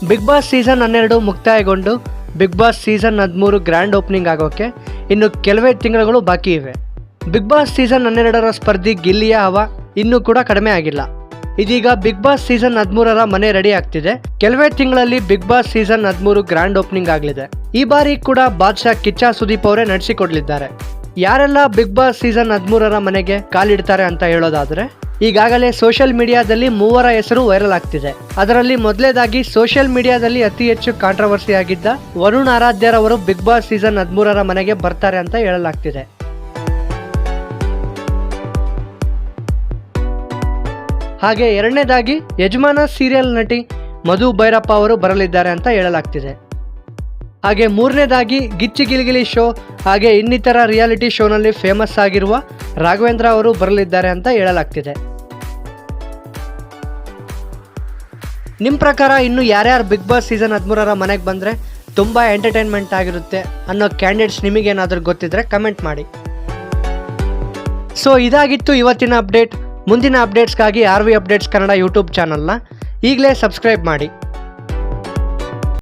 Big boss season 12 ಮುಕ್ತಾಯಗೊಂಡು big boss season 13 grand opening ಆಗೋಕ್ಕೆ ಇನ್ನು ಕೆಲವೇ ತಿಂಗಳುಗಳು ಬಾಕಿ ಇವೆ. ಬಿಗ್ ಬಾಸ್ ಸೀಸನ್ 12ರ ಸ್ಪರ್ಧಿ ಗಿಲ್ಲಿಯ ಹವಾ ಇನ್ನೂ ಕೂಡ ಕಡಿಮೆ ಆಗಿಲ್ಲ. ಇದೀಗ ಬಿಗ್ ಬಾಸ್ ಸೀಸನ್ 13ರ ಮನೆ ರೆಡಿ ಆಗ್ತಿದೆ. ಕೆಲವೇ ತಿಂಗಳಲ್ಲಿ Bigg boss season 13 grand opening ಆಗಲಿದೆ. ಈ ಬಾರಿ ಕೂಡ ಬಾದ್ಶಾ ಕಿಚ್ಚ ಸುದೀಪ್ ಅವರೇ ನಡೆಸಿಕೊಡ್ಲಿದ್ದಾರೆ. ಯಾರೆಲ್ಲ ಬಿಗ್ ಬಾಸ್ ಸೀಸನ್ 13ರ ಮನೆಗೆ ಕಾಲಿಡ್ತಾರೆ ಅಂತ ಹೇಳೋದಾದ್ರೆ, ಈಗಾಗಲೇ ಸೋಷಿಯಲ್ ಮೀಡಿಯಾದಲ್ಲಿ 3 ಹೆಸರು ವೈರಲ್ ಆಗ್ತಿದೆ. ಅದರಲ್ಲಿ ಮೊದಲೇದಾಗಿ ಸೋಷಿಯಲ್ ಮೀಡಿಯಾದಲ್ಲಿ ಅತಿ ಹೆಚ್ಚು ಕಾಂಟ್ರವರ್ಸಿ ಆಗಿದ್ದ ವರುಣ್ ಆರಾಧ್ಯರವರು ಬಿಗ್ ಬಾಸ್ ಸೀಸನ್ 13ರ ಮನೆಗೆ ಬರ್ತಾರೆ ಅಂತ ಹೇಳಲಾಗ್ತಿದೆ. ಹಾಗೆ ಎರಡನೇದಾಗಿ ಯಜಮಾನ ಸೀರಿಯಲ್ ನಟಿ ಮಧು ಭೈರಪ್ಪ ಅವರು ಬರಲಿದ್ದಾರೆ ಅಂತ ಹೇಳಲಾಗ್ತಿದೆ. ಹಾಗೆ ಮೂರನೇದಾಗಿ ಗಿಚ್ಚಿ ಗಿಲಿಗಿಲಿ ಶೋ ಹಾಗೆ ಇನ್ನಿತರ ರಿಯಾಲಿಟಿ ಶೋನಲ್ಲಿ ಫೇಮಸ್ ಆಗಿರುವ ರಾಘವೇಂದ್ರ ಅವರು ಬರಲಿದ್ದಾರೆ ಅಂತ ಹೇಳಲಾಗ್ತಿದೆ. ನಿಮ್ಮ ಪ್ರಕಾರ ಇನ್ನು ಯಾರ್ಯಾರು ಬಿಗ್ ಬಾಸ್ ಸೀಸನ್ 13ರ ಮನೆಗೆ ಬಂದರೆ ತುಂಬ ಎಂಟರ್ಟೈನ್ಮೆಂಟ್ ಆಗಿರುತ್ತೆ ಅನ್ನೋ ಕ್ಯಾಂಡಿಡೇಟ್ಸ್ ನಿಮಗೇನಾದರೂ ಗೊತ್ತಿದ್ರೆ ಕಮೆಂಟ್ ಮಾಡಿ. ಸೊ ಇದಾಗಿತ್ತು ಇವತ್ತಿನ ಅಪ್ಡೇಟ್. ಮುಂದಿನ ಅಪ್ಡೇಟ್ಸ್ಗಾಗಿ RV ಅಪ್ಡೇಟ್ಸ್ ಕನ್ನಡ ಯೂಟ್ಯೂಬ್ ಚಾನಲ್ನ ಈಗಲೇ ಸಬ್ಸ್ಕ್ರೈಬ್ ಮಾಡಿ.